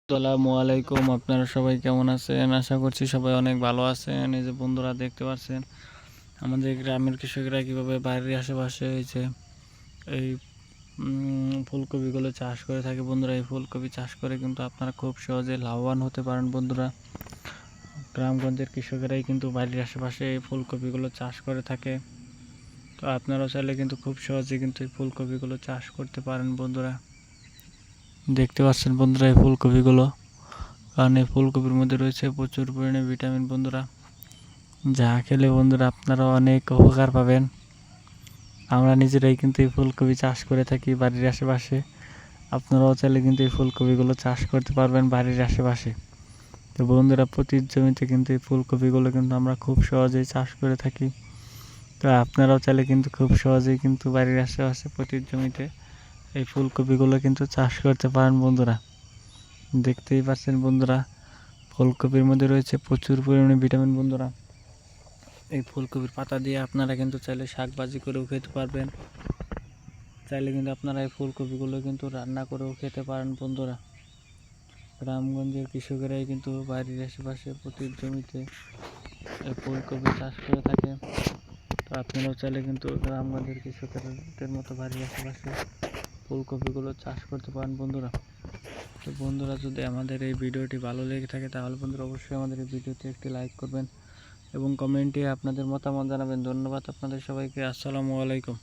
আসসালামু আলাইকুম, আপনারা সবাই কেমন আছেন? আশা করছি সবাই অনেক ভালো আছেন। এই যে বন্ধুরা দেখতে পাচ্ছেন আমাদের গ্রামের কৃষকরা কীভাবে বাড়ির আশেপাশে হয়েছে এই ফুলকপিগুলো চাষ করে থাকে। বন্ধুরা, এই ফুলকপি চাষ করে কিন্তু আপনারা খুব সহজে লাভবান হতে পারেন। বন্ধুরা, গ্রামগঞ্জের কৃষকেরাই কিন্তু বাড়ির আশেপাশে এই ফুলকপিগুলো চাষ করে থাকে। তো আপনারাও চাইলে কিন্তু খুব সহজে কিন্তু এই ফুলকপিগুলো চাষ করতে পারেন। বন্ধুরা, দেখতে পাচ্ছেন বন্ধুরা এই ফুলকপিগুলো, কারণ এই ফুলকপির মধ্যে রয়েছে প্রচুর পরিমাণে ভিটামিন। বন্ধুরা, যা খেলে বন্ধুরা আপনারা অনেক উপকার পাবেন। আমরা নিজেরাই কিন্তু এই ফুলকপি চাষ করে থাকি বাড়ির আশেপাশে। আপনারাও চাইলে কিন্তু এই ফুলকপিগুলো চাষ করতে পারবেন বাড়ির আশেপাশে। তো বন্ধুরা, প্রতি জমিতে কিন্তু এই ফুলকপিগুলো কিন্তু আমরা খুব সহজেই চাষ করে থাকি। তো আপনারাও চাইলে কিন্তু খুব সহজেই কিন্তু বাড়ির আশেপাশে প্রতি জমিতে এই ফুলকপিগুলো কিন্তু চাষ করতে পারেন। বন্ধুরা, দেখতেই পাচ্ছেন বন্ধুরা, ফুলকপির মধ্যে রয়েছে প্রচুর পরিমাণে ভিটামিন। বন্ধুরা, এই ফুলকপির পাতা দিয়ে আপনারা কিন্তু চাইলে শাক ভাজি করেও খেতে পারবেন। চাইলে কিন্তু আপনারা এই ফুলকপিগুলো কিন্তু রান্না করেও খেতে পারেন। বন্ধুরা, গ্রামগঞ্জের কৃষকেরাই কিন্তু বাড়ির আশেপাশে প্রতি জমিতে এই ফুলকপি চাষ করে থাকে। তো আপনারাও চাইলে কিন্তু গ্রামগঞ্জের কৃষকদের মতো বাড়ির আশেপাশে ফুলকপিগুলো চাষ করতে পারেন। বন্ধুরা, তো বন্ধুরা, যদি আমাদের এই ভিডিওটি ভালো লেগে থাকে তাহলে বন্ধুরা অবশ্যই আমাদের এই ভিডিওতে একটি লাইক করবেন এবং কমেন্টে আপনাদের মতামত জানাবেন। ধন্যবাদ আপনাদের সবাইকে। আসসালামু আলাইকুম।